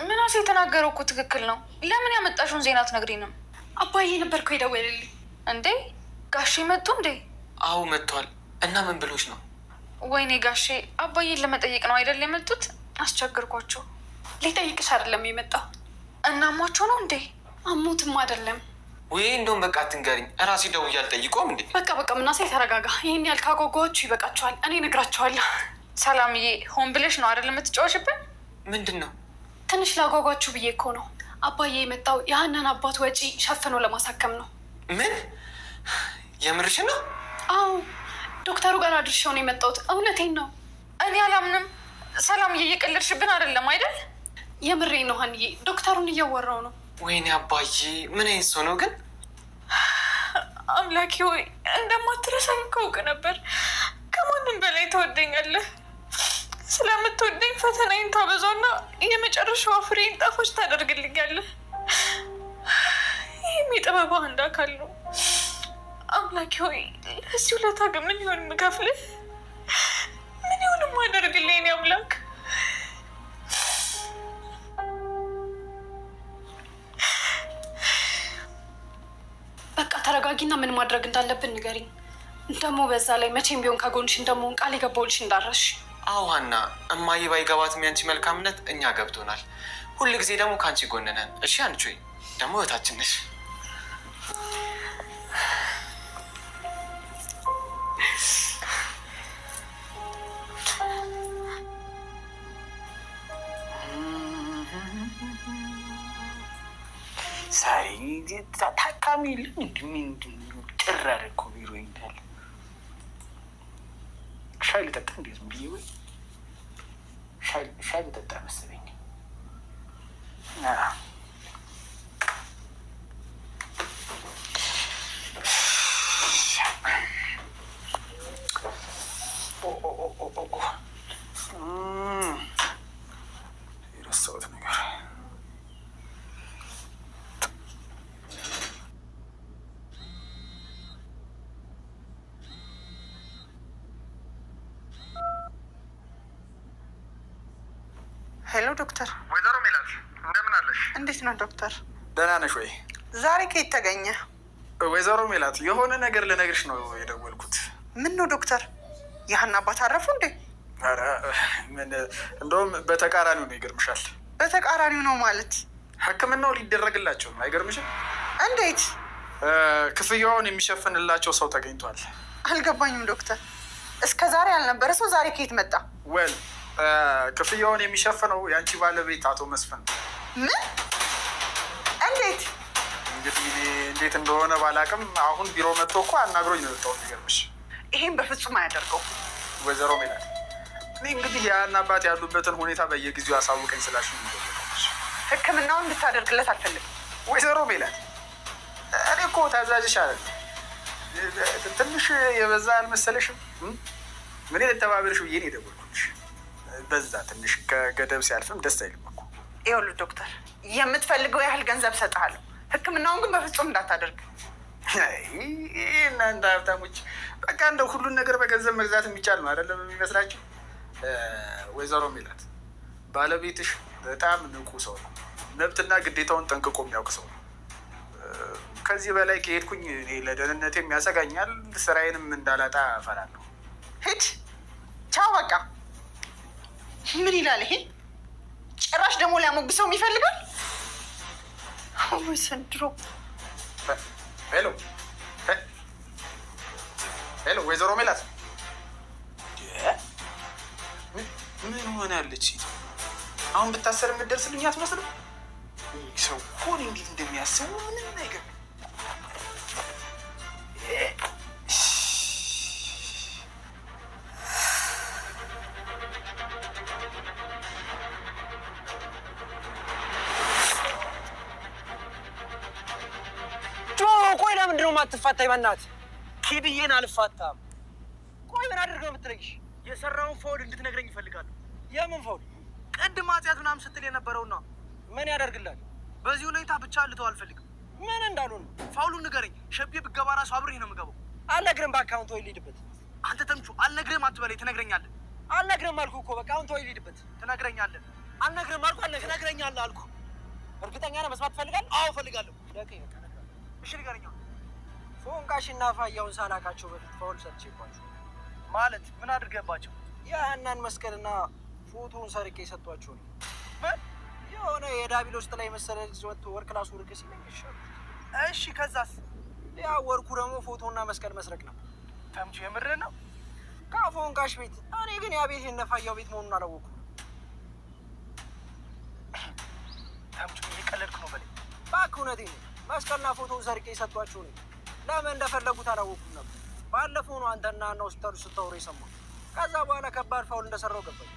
ምናሴ የተናገረው እኮ ትክክል ነው። ለምን ያመጣሽውን ዜና አትነግሪንም? አባዬ ነበር እኮ የደወለልኝ። እንዴ ጋሼ መጡ እንዴ? አዎ መጥቷል። እና ምን ብሎች ነው? ወይኔ ጋሼ አባዬን ለመጠየቅ ነው አይደል የመጡት? አስቸግርኳቸው። ሊጠይቅሽ አይደለም የመጣው። እናሟቸው ነው እንዴ? አሞትም አይደለም። ወይ እንደውም በቃ አትንገሪኝ፣ እራሴ ደውዬ አልጠይቀውም እንዴ? በቃ ምናሴ ተረጋጋ። ይህን ያህል ካጓጓችሁ ይበቃችኋል። እኔ እነግራችኋለሁ። ሰላምዬ ሆን ብለሽ ነው አይደል የምትጫወሽብን? ምንድን ነው? ትንሽ ላጓጓችሁ ብዬ እኮ ነው። አባዬ የመጣው የሀናን አባት ወጪ ሸፍኖ ለማሳከም ነው። ምን? የምርሽ ነው? አዎ ዶክተሩ ጋር አድርሻው ነው የመጣሁት። እውነቴን ነው። እኔ አላምንም። ሰላምዬ እየቀለድሽብን አይደለም አይደል? የምሬን ነው ሀንዬ። ዶክተሩን እያወራው ነው። ወይኔ አባዬ ምን አይነት ሰው ነው ግን? አምላኬ ወይ እንደማትረሳኝ ካውቅ ነበር። ከማንም በላይ ትወደኛለህ። ስለምትወደኝ ፈተናዬን ታበዛና የመጨረሻዋ ፍሬን ጣፋጭ ታደርግልኛለህ። ይህም የጥበብ አንድ አካል ነው። አምላኬ ሆይ ለዚህ ውለታ ግን ምን ይሆን የምከፍልህ? ምን ይሆን የማደርግልህ? የኔ አምላክ በቃ ተረጋጊና ምን ማድረግ እንዳለብን ንገሪኝ። ደግሞ በዛ ላይ መቼም ቢሆን ከጎንሽ እንደመሆን ቃል የገባሁልሽ እንዳረሽ። አዎ ሀና፣ እማዬ ባይገባትም ያንቺ መልካምነት እኛ ገብቶናል። ሁል ጊዜ ደግሞ ከአንቺ ጎን ነን። እሺ አንቺ ደግሞ እህታችን ነሽ። ሳሪ ታካሚ ጭር አለ እኮ ቢሮ እንዳለ። ሻይ ልጠጣ እንዴ? ዝም ብዬ ወይ ሻይ ልጠጣ መሰለኝ። የረሳሁት ነገር ሄሎ ዶክተር። ወይዘሮ ሜላት እንደምን አለሽ? እንዴት ነው ዶክተር? ደህና ነሽ ወይ? ዛሬ ከየት ተገኘ? ወይዘሮ ሜላት የሆነ ነገር ልነግርሽ ነው የደወልኩት። ምን ነው ዶክተር? የሀና አባት አረፉ እንዴ? ኧረ ምን እንደውም በተቃራኒው ነው። ይገርምሻል። በተቃራኒው ነው ማለት? ሕክምናው ሊደረግላቸው ነው። አይገርምሽም? እንዴት? ክፍያውን የሚሸፍንላቸው ሰው ተገኝቷል። አልገባኝም ዶክተር። እስከ ዛሬ ያልነበረ ሰው ዛሬ ከየት መጣ? ወል ክፍያውን የሚሸፍነው የአንቺ ባለቤት አቶ መስፍን። ምን? እንዴት? እንግዲህ እንዴት እንደሆነ ባላቅም አሁን ቢሮ መጥቶ እኮ አናግሮኝ ነው የወጣው። የሚገርምሽ ይሄን በፍጹም አያደርገው። ወይዘሮ ሜላት እኔ እንግዲህ ያን አባት ያሉበትን ሁኔታ በየጊዜው አሳውቀኝ ስላሽ እንደሆነች ሕክምናውን እንድታደርግለት አልፈልግም። ወይዘሮ ሜላት እኔ እኮ ታዛዥሽ አለ ትንሽ የበዛ አልመሰለሽም? ምን ልተባበልሽ ብዬ ነው የደወልኩልሽ። በዛ ትንሽ ከገደብ ሲያልፍም ደስ አይልም እኮ። ይኸውልህ ዶክተር፣ የምትፈልገው ያህል ገንዘብ እሰጥሃለሁ። ሕክምናውን ግን በፍጹም እንዳታደርግ። እናንተ ሀብታሞች በቃ እንደው ሁሉን ነገር በገንዘብ መግዛት የሚቻል ነው አይደለም የሚመስላችሁ? ወይዘሮ ሜላት ባለቤትሽ በጣም ንቁ ሰው ነው። መብትና ግዴታውን ጠንቅቆ የሚያውቅ ሰው ነው። ከዚህ በላይ ከሄድኩኝ እኔ ለደህንነቴም ያሰጋኛል፣ ስራዬንም እንዳላጣ እፈራለሁ። ሂድ፣ ቻው፣ በቃ። ምን ይላል ይሄ? ጭራሽ ደግሞ ሊያሞግሰው ይፈልጋል። ዘንድሮ። ሄሎ ሄሎ፣ ወይዘሮ ሜላት ምን ሆናለች? አሁን ብታሰር የምትደርስልኝ አትመስልም? ሰው ሆን እንዴት እንደሚያስቡ ምንም ነገር ቆይ ለምንድን ነው የማትፋታኝ? በእናትህ ኪድዬን አልፋታም። ቆይ ምን አድርገው የምትለይሽ? የሰራውን ፋውል እንድትነግረኝ ይፈልጋለሁ። የምን ፋውል? ቅድም ማጽያት ምናምን ስትል የነበረውና ምን ያደርግላል? በዚህ ሁኔታ ብቻ ልተው አልፈልግም። ምን እንዳልሆነ ፋውሉን ንገረኝ። ሸቤ ብገባ ራሱ አብሬ ነው የምገባው። አልነግርህም። እባክህ አሁን ተወው፣ ልሂድበት። አንተ ተምቹ አልነግርህም አትበለኝ። ትነግረኛለህ። አልነግርህም አልኩህ እኮ። በቃ አሁን ተወው፣ ልሂድበት። ትነግረኛለህ። አልነግርህም አልኩህ። ትነግረኛለህ አልኩህ። እርግጠኛ ነህ? መስማት ትፈልጋለህ? አዎ እፈልጋለሁ። ለቀኝ በቃ ነገር። እሺ ንገረኝ። ፎንቃሽና ፋያውን ሳላቃቸው በፊት ፋውል ሰጥቼባቸው። ማለት ምን አድርገባቸው? የሀናን መስቀልና ፎቶውን ሰርቄ የሰጧቸው ነው። የሆነ የዳቢሎስ ጥላ የመሰለ ልጅ ወጥቶ ወርቅ ላሱ ወርቅ ሲለኝ ይሻሉ። እሺ ከዛስ? ያ ወርቁ ደግሞ ፎቶና መስቀል መስረቅ ነው። ተምቹ የምርህ ነው? ከፎንቃሽ ቤት። እኔ ግን ያ ቤት የነፋያው ቤት መሆኑን አላወኩም። ተምቹ እየቀለድክ ነው በለኝ። እባክህ እውነቴን ነው። መስቀልና ፎቶውን ሰርቄ የሰጧቸው ነው። ለምን እንደፈለጉት አላወኩም ነበር። ባለፈው ነው አንተና እና ሆስፒታሉ ስታወሩ የሰማሁ። ከዛ በኋላ ከባድ ፋውል እንደሰራው ገባኝ።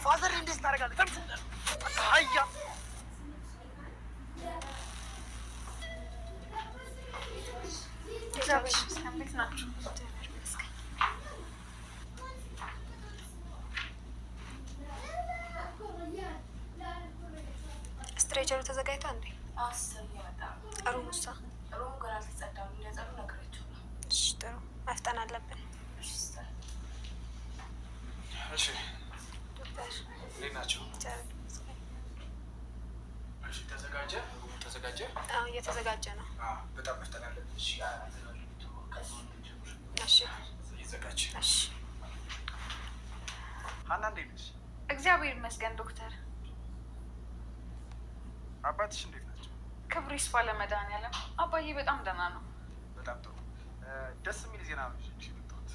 ፋዘር እንዴት ታደርጋለህ? አያ እንዴት ናችሁ? ስትሬቸሩ ተዘጋጅቷል እንዴ? ሩም ውሳ ሩሙ ገና አልተጸዳም። እንዲያጸዱ ነገራቸዋለሁ። እሺ ጥሩ መፍጠን አለብን። እሺ ዶክተር እንዴት ናቸው? እሺ ተዘጋጀ? ተዘጋጀ? አዎ እየተዘጋጀ ነው። በጣም መፍጠን አለብን። እሺ እሺ ይዘጋጅ። እሺ ሀና እንዴት ነሽ? እግዚአብሔር ይመስገን ዶክተር። አባትሽ እንዴት ናቸው? ክብሩ ይስፋ ለመድኃኒዓለም። አባዬ በጣም ደህና ነው። በጣም ጥሩ። ደስ የሚል ዜና ነው እንጂ የመጣሁት።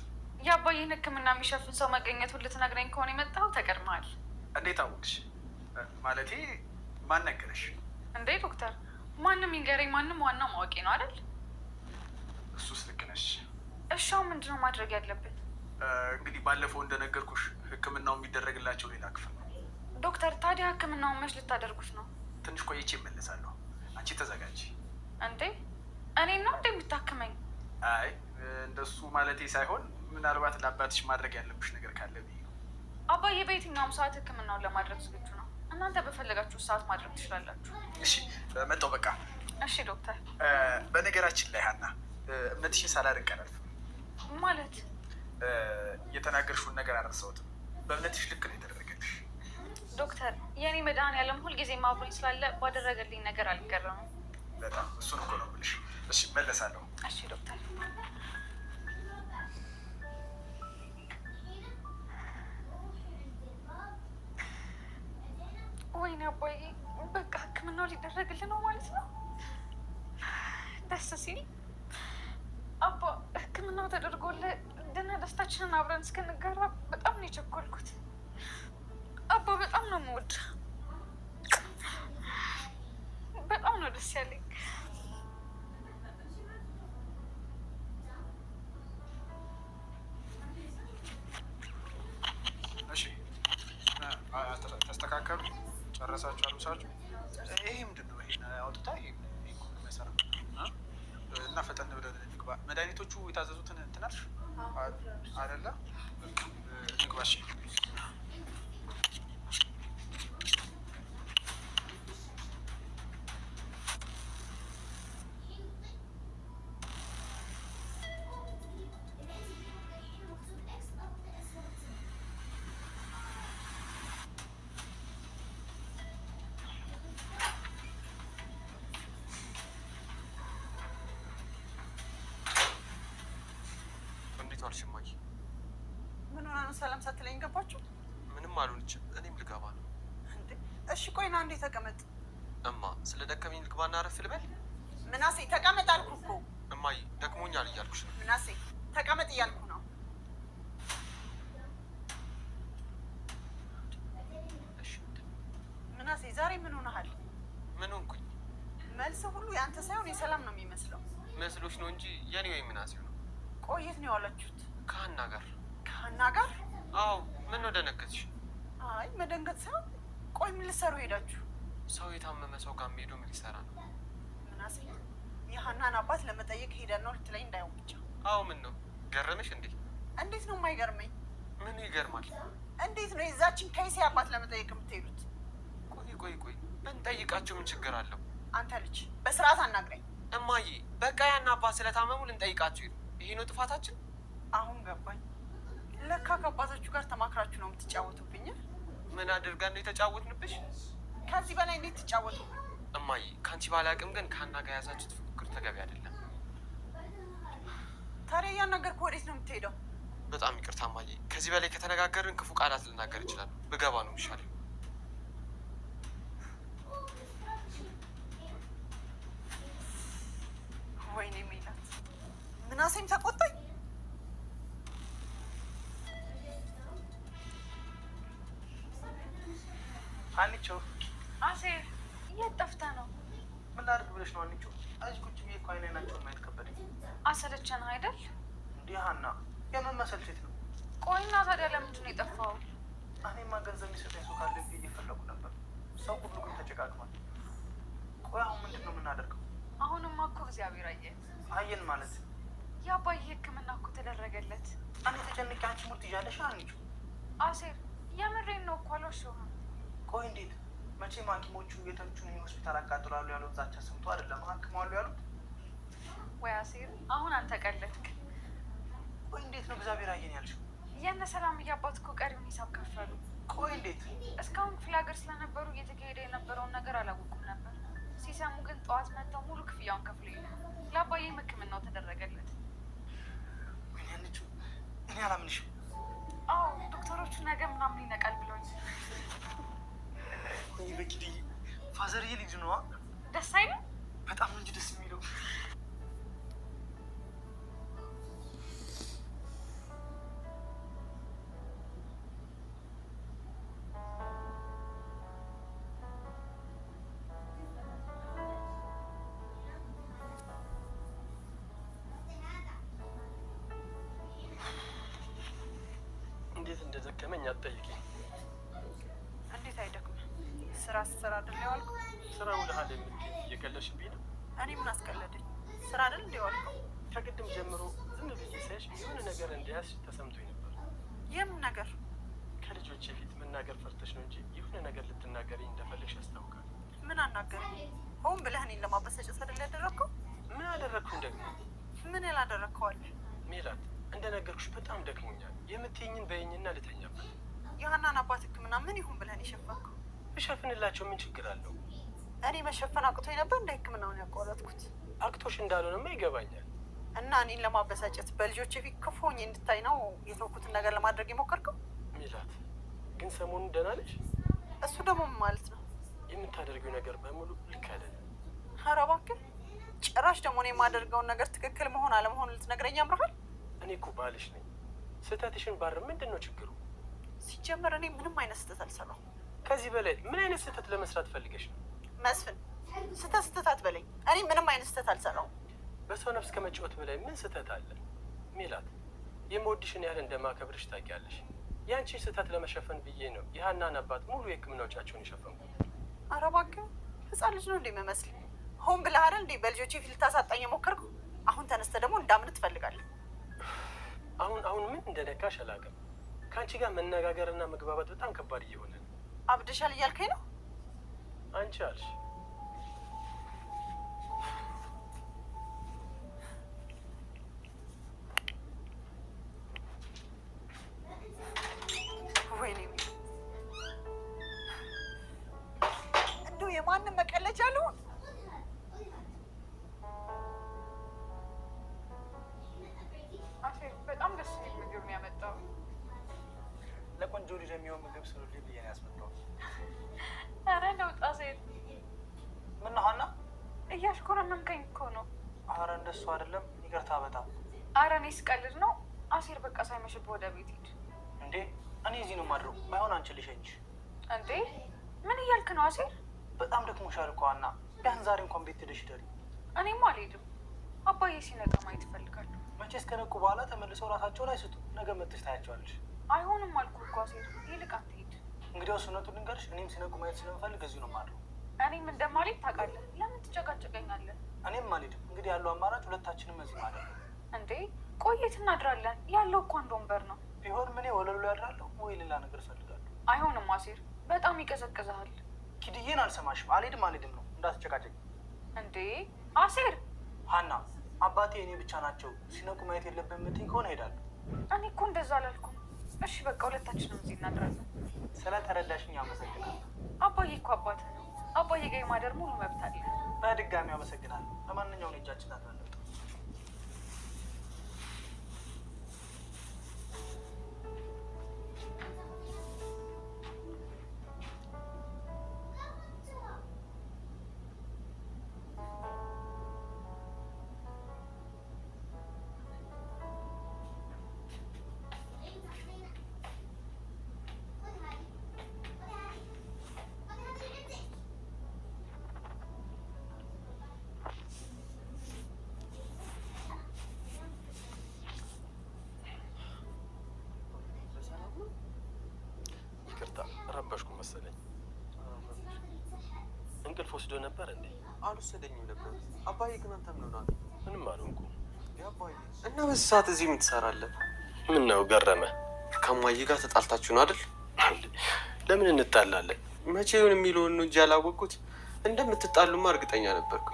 የአባዬን ሕክምና የሚሸፍን ሰው መገኘቱን ልትነግረኝ ከሆነ የመጣው ተቀድመሃል። እንዴት አወቅሽ? ማለቴ ማን ነገረሽ? እንዴ ዶክተር፣ ማንም ይንገረኝ ማንም ዋናው ማወቄ ነው አይደል? እሱስ ልክ ነሽ። እሻው ምንድነው ማድረግ ያለብን? እንግዲህ ባለፈው እንደነገርኩሽ ሕክምናው የሚደረግላቸው ሌላ ክፍል ነው። ዶክተር ታዲያ ሕክምናውን መች ልታደርጉት ነው? ትንሽ ቆይቼ እመለሳለሁ። አንቺ ተዘጋጂ። እንዴ እኔ ነው እንደሚታክመኝ? አይ እንደሱ ማለቴ ሳይሆን ምናልባት ለአባትሽ ማድረግ ያለብሽ ነገር ካለ ብዬ ነው። አባዬ በየትኛውም ሰዓት ሕክምናውን ለማድረግ ዝግጁ ነው። እናንተ በፈለጋችሁ ሰዓት ማድረግ ትችላላችሁ። እሺ መጣሁ። በቃ እሺ ዶክተር። በነገራችን ላይ ሀና እምነትሽን ሳላደንቅ አላልፍም። ማለት የተናገርሽውን ነገር አልረሳሁትም። በእምነትሽ ልክ ነው የተደረገልሽ። ዶክተር የእኔ መድኃኒዓለም ሁልጊዜም አብሮኝ ስላለ ባደረገልኝ ነገር አልገረምም። በጣም እሱን እኮ ነው የምልሽ። እሺ መለሳለሁ። እሺ ዶክተር። ወይኔ አባዬ በቃ ሕክምናው ሊደረግልን ነው ማለት ነው። ደስ ሲል አባ ሕክምናው ተደርጎልህ ድና ደስታችንን አብረን እስክንጋራ በጣም ነው የቸኮልኩት። አባ በጣም ነው የምወድ፣ በጣም ነው ደስ ያለኝ። እሺ ተስተካከሉ፣ ጨረሳችሁ? አልብሳችሁ? ይሄ ምንድን ነው? ይሄን አውጥታ ይሄን መሰራ እና ፈጠን ብለን እንግባ። መድኃኒቶቹ የታዘዙትን እንትን አልሽ አይደለ? እንግባሽ። ሽማኝ ምን ሆና ነው ሰላም ሳትለኝ ገባችሁ? ምንም አልሆነችም። እኔም ልገባ ነው። እሺ ቆይ ና እንዴ ተቀመጥ። እማ ስለ ደከመኝ ልግባና አረፍ ልበል? ምናሴ ተቀመጥ አልኩ እኮ። እማዬ ደክሞኛል እያልኩሽ ነው። ምናሴ ተቀመጥ እያልኩ ነው። እሺ ምናሴ ዛሬ ምን ሆነሃል? ምን ሆንኩኝ? መልስ ሁሉ የአንተ ሳይሆን የሰላም ነው የሚመስለው። መስሎሽ ነው እንጂ የኔ ወይ ምናሴው ነው። ቆየት ነው የዋላችሁት? ከሀና ጋር። ከሀና ጋር? አዎ። ምን ነው ደነገጥሽ? አይ መደንገጥ ሳይሆን፣ ቆይ ምን ልትሰሩ ሄዳችሁ? ሰው የታመመ ሰው ጋር ሄዶ ምን ሊሰራ ነው? ምናሴ የሀናን አባት ለመጠየቅ ሄደን ነው ልትለኝ እንዳይሆን ብቻ። አዎ። ምን ነው ገረመሽ እንዴ? እንዴት ነው የማይገርመኝ? ምኑ ይገርማል? እንዴት ነው የዛችን ከይሴ አባት ለመጠየቅ የምትሄዱት? ቆይ ብንጠይቃቸው ምን ችግር አለው? አንተ ልጅ በስርዓት አናግረኝ። እማዬ በቃ ያን አባት ስለታመሙ ልንጠይቃቸው ሄዱ። ይሄ ነው ጥፋታችን? አሁን ገባኝ። ለካ ከአባቶቹ ጋር ተማክራችሁ ነው የምትጫወቱብኝ። ምን አድርገን ነው የተጫወትንብሽ? ከዚህ በላይ እንዴት ትጫወቱ? እማዬ ከአንቺ ባላቅም ግን ከሀና ጋር የያዛችሁት ፉክክር ተገቢ አይደለም። ታዲያ እያናገርኩ ወዴት ነው የምትሄደው? በጣም ይቅርታ እማዬ፣ ከዚህ በላይ ከተነጋገርን ክፉ ቃላት ልናገር ይችላል። ብገባ ነው የሚሻለው። ወይኔ ሜላት፣ ምናሴም ተቆጣኝ። አንቺ አሴር የት ጠፍተህ ነው? ምን ላድርግ ብለሽ ነው? አንቺ እዚህ ቁጭ ብዬ እኮ አይናቸውን ማየት ከበደኝ። አሰለቸን አይደል? እንዲህ ሀና፣ የምን መሰልቸት ነው? ቆይና ታዲያ ለምንድን ነው የጠፋኸው? እኔማ ገንዘብ የሚሰጠኝ ሰው ካለ እየፈለጉ ነበር። ሰው ሁሉ ግን ተጨቃቅሟል። ቆይ አሁን ምንድን ነው የምናደርገው? አሁንማ እኮ እግዚአብሔር አየን። አየን ማለት የአባዬ ሕክምና እኮ ተደረገለት። እኔ ተጨንቄ አንቺ ሙድ ትይዣለሽ። አንቺ አሴር የምሬን ነው እኮ አልዋሸሁም። ቆይ እንዴት? መቼም ሐኪሞቹ የተምቹን ይህን ሆስፒታል አቃጥላሉ ያለውን ዛቻ ሰምቶ አይደለም ሀክመዋሉ ያሉት? ወይ አሴር አሁን አንተ ቀለድክ። ቆይ እንዴት ነው እግዚአብሔር አየን ያልሽው? የእነ ሰላምዬ አባት እኮ ቀሪውን ሂሳብ ከፈሉ። ቆይ እንዴት? እስካሁን ክፍለ ሀገር ስለነበሩ እየተካሄደ የነበረውን ነገር አላወቁም ነበር። ሲሰሙ ግን ጠዋት መጥተው ሙሉ ክፍያውን ከፍሎ ለአባዬም ሕክምናው ተደረገለት። ወይኔ አንቺ፣ እኔ አላምንሽም። አዎ ዶክተሮቹ ነገ ምናምን ይነቃል ብለውኝ። ወይ በቂዲ ፋዘርዬ ልጅ ነዋ። ደስ አይልም? በጣም እንጂ ደስ የሚለው። እንዴት እንደደከመኝ አትጠይቂኝ። እንዴት አይደክም? ስራ ስትሰራ አይደል የዋልከው? ስራ ውለሃል የምትይ እየቀለድሽብኝ ነው። እኔ ምን አስቀለደኝ? ስራ አይደል እንደ የዋልከው? ከቅድም ጀምሮ ዝም ብዬ ሳይሽ የሆነ ነገር እንደያዝሽ ተሰምቶኝ ነበር። የምን ነገር? ከልጆቼ ፊት መናገር ፈርተሽ ነው እንጂ የሆነ ነገር ልትናገሪ እንደፈለግሽ ያስታውቃል። ምን አናገረኝ? ሆን ብለህ እኔን ለማበሳጨት አይደል ያደረግከው? ምን አደረግኩኝ ደግሞ? ምን ያላደረግከዋል? ሜላት እንደነገርኩሽ በጣም ደክሞኛል። የምትይኝን በይኝና ልተኛበት። የሀናን አባት ህክምና ምን ይሁን ብለህ ነው የሸፈንከው? ብሸፍንላቸው ምን ችግር አለው? እኔ መሸፈን አቅቶኝ ነበር እንደ ህክምናውን ያቋረጥኩት። አቅቶሽ እንዳልሆነማ ይገባኛል። እና እኔን ለማበሳጨት በልጆች ፊት ክፉ ሆኜ እንድታይ ነው የተውኩትን ነገር ለማድረግ የሞከርከው? ሜላት ግን ሰሞኑን ደህና ነሽ? እሱ ደግሞ ምን ማለት ነው? የምታደርጊው ነገር በሙሉ ልክ አይደለም። ኧረ እባክህ ጭራሽ ደግሞ እኔ የማደርገውን ነገር ትክክል መሆን አለመሆን ልትነግረኝ ያምርሃል? እኔ እኮ ባልሽ ነኝ። ስህተትሽን ባርም ምንድን ነው ችግሩ? ሲጀመር እኔ ምንም አይነት ስህተት አልሰራሁም። ከዚህ በላይ ምን አይነት ስህተት ለመስራት ፈልገሽ ነው? መስፍን ስህተት አትበለኝ። እኔ ምንም አይነት ስህተት አልሰራሁም። በሰው ነፍስ ከመጫወት በላይ ምን ስህተት አለ? ሜላት የምወድሽን ያህል እንደማከብርሽ ታውቂያለሽ። ያንቺ ስህተት ለመሸፈን ብዬ ነው የሀናን አባት ሙሉ የህክምና ወጪያቸውን የሸፈንኩት። ኧረ እባክህ ህፃን ልጅ ነው እንዴ የምመስል? ሆን ብለህ አይደል እንዴ በልጆቼ ፊት ልታሳጣኝ የሞከርከው? አሁን ተነስተህ ደግሞ እንዳምን ትፈልጋለህ? አሁን ምን እንደነካሽ አላውቅም። ከአንቺ ጋር መነጋገርና መግባባት በጣም ከባድ እየሆነ ነው። አብደሻል እያልከኝ ነው? አንቺ አልሽ። ወይኔ እንደው የማንም መቀለጃ አልሆን። በጣም ደስ የሚል ምግብ ነው ያመጣው። ለቆንጆ ልጅ የሚሆን ምግብ ስሩልኝ ብዬ ነው ያስመጣሁት። ኧረ ለውጣ ሴት ምን ነው ሀና? እያሽኮረመምከኝ እኮ ነው። ኧረ እንደሱ አይደለም፣ ይቅርታ በጣም። ኧረ እኔ ስቀልድ ነው። አሴር በቃ ሳይመሽብህ ወደ ቤት ሂድ። እንዴ እኔ እዚህ ነው የማድረው። ባይሆን አንቺ ልሸኝሽ። እንዴ ምን እያልክ ነው አሴር? በጣም ደክሞሻል እኮ ሀና። ቢያንስ ዛሬ እንኳን ቤት ሄደሽ ደሪ። እኔማ አልሄድም። አባዬ ሲነቃ ማየት እፈልጋለሁ። መቼስ ከነቁ በኋላ ተመልሰው ራሳቸውን አይስጡ። ነገ መጥተሽ ታያቸዋለሽ። አይሆንም አልኩህ እኮ አሴር። ይልቅ አትሄድ። እንግዲያውስ እውነቱን ልንገርሽ፣ እኔም ሲነቁ ማየት ስለምፈልግ እዚሁ ነው የማድረው። እኔም እንደማልሄድ ታውቃለህ። ለምን ትጨቃጨቀኛለህ? እኔም አልሄድም። እንግዲህ ያለው አማራጭ ሁለታችንም እዚህ ማለት ነው። እንዴ ቆየት እናድራለን። ያለው እኮ አንድ ወንበር ነው። ቢሆንም እኔ ወለሉ ላይ ያድራለሁ ወይ ሌላ ነገር እፈልጋለሁ። አይሆንም አሴር፣ በጣም ይቀዘቅዝሃል። ኪድዬን አልሰማሽም። አልሄድም ነው፣ እንዳትጨቃጨኝ። እንዴ አሴር። ሀና አባቴ እኔ ብቻ ናቸው። ሲነቁ ማየት የለብን የምትይኝ ከሆነ እሄዳለሁ። እኔ እኮ እንደዛ አላልኩም። እሺ በቃ ሁለታችንም እዚህ እናድራለን። ስለተረዳሽኝ አመሰግናለሁ። አባዬ እኮ አባትህ ነው። አባዬ ጋር የማደር ሙሉ መብት አለ። በድጋሚ አመሰግናለሁ። ለማንኛውም እጃችን አትመለጥ። ረበሽኩ መሰለኝ። እንቅልፍ ወስዶ ነበር እንዴ? አልወሰደኝም ነበር። አባዬ ግን አንተ ምን ሆናል? ምንም አልሆንኩም። እና በዚህ ሰዓት እዚህ ምን ትሰራለህ? ምን ነው ገረመ? ከማዬ ጋር ተጣልታችሁ ነው አይደል? ለምን እንጣላለን? መቼ ይሁን የሚለውን ነው እንጂ ያላወቅኩት። እንደምትጣሉማ እርግጠኛ ነበርኩ።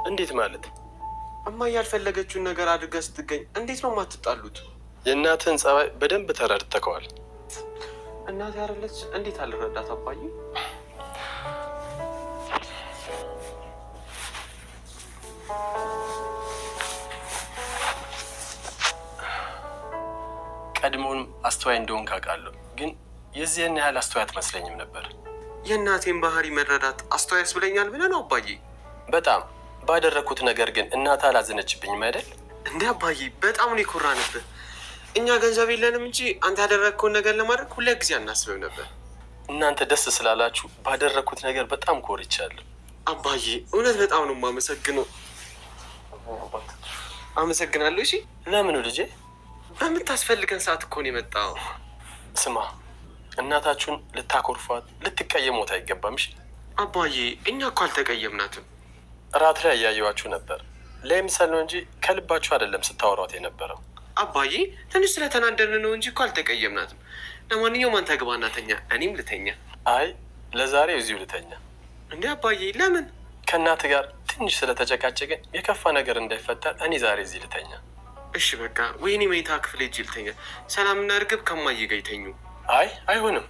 እንዴት ማለት? እማዬ ያልፈለገችውን ነገር አድርጋ ስትገኝ እንዴት ነው የማትጣሉት? የእናትህን ጸባይ በደንብ ተረድተከዋል። እናት ያረለች እንዴት አልረዳት አባዬ? ቀድሞውንም አስተዋይ እንደሆን ካውቃለሁ፣ ግን የዚህን ያህል አስተዋይ አትመስለኝም ነበር። የእናቴን ባህሪ መረዳት አስተዋይ ያስብለኛል ብለህ ነው አባዬ? በጣም ባደረግኩት ነገር ግን እናትህ አላዘነችብኝም አይደል? እንዴ አባዬ በጣም ነው የኮራንብህ። እኛ ገንዘብ የለንም እንጂ አንተ ያደረግከውን ነገር ለማድረግ ሁሌ ጊዜ አናስብም ነበር። እናንተ ደስ ስላላችሁ ባደረግኩት ነገር በጣም ኮርቻለሁ። አባዬ እውነት በጣም ነው የማመሰግነው። አመሰግናለሁ። እሺ ለምኑ ልጄ? በምታስፈልገን ሰዓት እኮ ነው የመጣው። ስማ እናታችሁን ልታኮርፏት ልትቀየሞት አይገባም። እሺ አባዬ እኛ እኮ አልተቀየምናትም። እራት ላይ እያየኋችሁ ነበር። ለምሳሌ ነው እንጂ ከልባችሁ አይደለም ስታወሯት የነበረው። አባዬ ትንሽ ስለተናደድን ነው እንጂ እኮ አልተቀየምናትም። ለማንኛውም አንተ ግባና ተኛ፣ እኔም ልተኛ። አይ ለዛሬ እዚሁ ልተኛ። እንዴ አባዬ ለምን? ከእናት ጋር ትንሽ ስለተጨቃጨቅን የከፋ ነገር እንዳይፈጠር እኔ ዛሬ እዚህ ልተኛ። እሺ በቃ ወይኔ መኝታ ክፍል ሂጅ ልተኛ። ሰላምና እርግብ ከማዬ ጋር ይተኙ። አይ አይሆንም።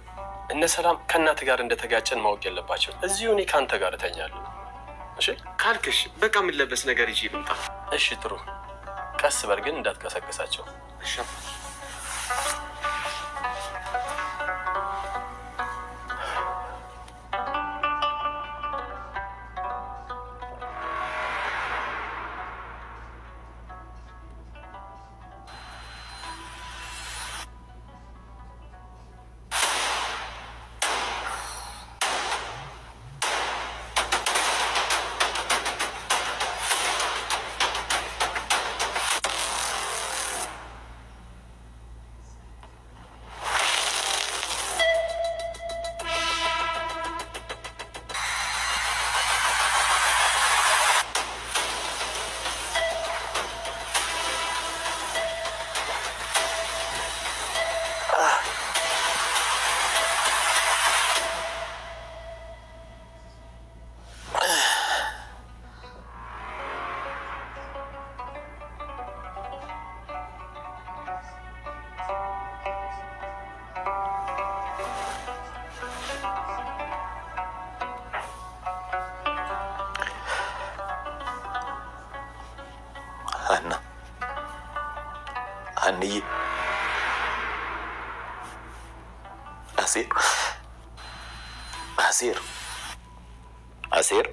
እነ ሰላም ከእናት ጋር እንደተጋጨን ማወቅ የለባቸው። እዚሁ እኔ ከአንተ ጋር እተኛለሁ። እሺ ካልክሽ በቃ የምንለበስ ነገር ይዤ ልምጣ። እሺ ጥሩ። ቀስ በል ግን እንዳትቀሰቅሳቸው። እሺ ሀና ሀንዬ አሴር አሴር አሴር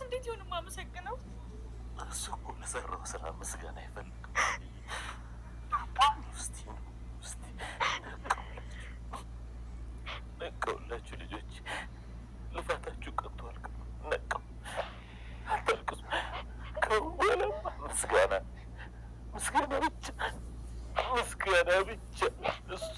እንዴት ይሆን የማመሰግነው? እሱ እኮ ለሰራው ስራ ምስጋና አይፈልግም። ነቀውላችሁ ልጆች፣ ልፋታችሁ ቀጥቶ አልቀረም። ነቀው፣ አታልቅሱ። ከወለማ ምስጋና ምስጋና ብቻ ምስጋና ብቻ እሱ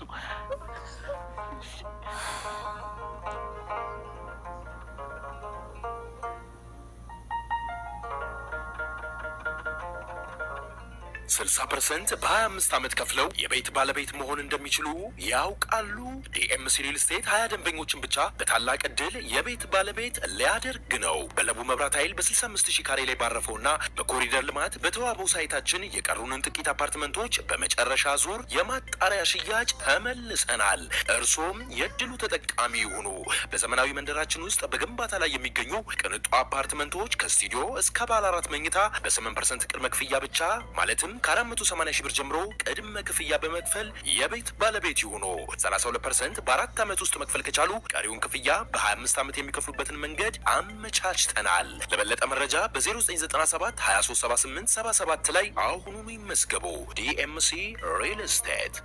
60% በ25 ዓመት ከፍለው የቤት ባለቤት መሆን እንደሚችሉ ያውቃሉ? ዲኤምሲ ሪል ስቴት 20 ደንበኞችን ብቻ በታላቅ ዕድል የቤት ባለቤት ሊያደርግ ነው። በለቡ መብራት ኃይል በ65000 ካሬ ላይ ባረፈውና በኮሪደር ልማት በተዋበው ሳይታችን የቀሩንን ጥቂት አፓርትመንቶች በመጨረሻ ዙር የማጣሪያ ሽያጭ ተመልሰናል። እርሶም የዕድሉ ተጠቃሚ ይሁኑ። በዘመናዊ መንደራችን ውስጥ በግንባታ ላይ የሚገኙ ቅንጡ አፓርትመንቶች ከስቱዲዮ እስከ ባለ 4 መኝታ በ8% ቅድመ ክፍያ ብቻ ማለትም ከ480 ሺህ ብር ጀምሮ ቅድመ ክፍያ በመክፈል የቤት ባለቤት ይሁኑ። 32% በ4 ዓመት ውስጥ መክፈል ከቻሉ ቀሪውን ክፍያ በ25 ዓመት የሚከፍሉበትን መንገድ አመቻችተናል። ለበለጠ መረጃ በ0997 237877 ላይ አሁኑኑ ይመዝገቡ። ዲኤምሲ ሪል ስቴት።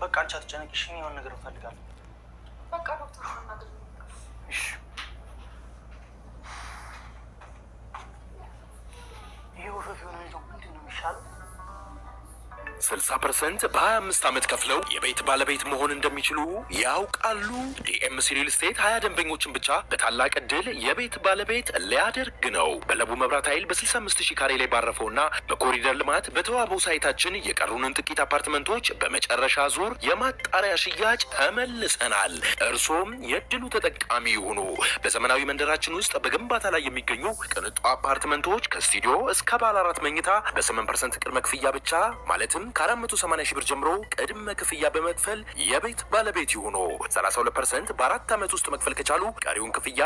በቃ አንቺ አትጨነቂሽ፣ እኔ የሆነ ነገር እፈልጋለሁ። በቃ ዶክተር እናድርግ። እሺ ይሄ ወፈፍ የሆነ ልጅ ምንድን ነው የሚሻለው? 60% በ25 ዓመት ከፍለው የቤት ባለቤት መሆን እንደሚችሉ ያውቃሉ? ዲኤምሲ ሪል ስቴት 20 ደንበኞችን ብቻ በታላቅ ዕድል የቤት ባለቤት ሊያደርግ ነው። በለቡ መብራት ኃይል በ65000 ካሬ ላይ ባረፈውና በኮሪደር ልማት በተዋበው ሳይታችን የቀሩንን ጥቂት አፓርትመንቶች በመጨረሻ ዙር የማጣሪያ ሽያጭ ተመልሰናል። እርሶም የዕድሉ ተጠቃሚ ይሁኑ። በዘመናዊ መንደራችን ውስጥ በግንባታ ላይ የሚገኙ ቅንጡ አፓርትመንቶች ከስቱዲዮ እስከ ባለ 4 መኝታ በ8% ቅድመ ክፍያ ብቻ ማለትም ከ480 ሺህ ብር ጀምሮ ቅድመ ክፍያ በመክፈል የቤት ባለቤት ይሁኑ። 32% በ4 ዓመት ውስጥ መክፈል ከቻሉ ቀሪውን ክፍያ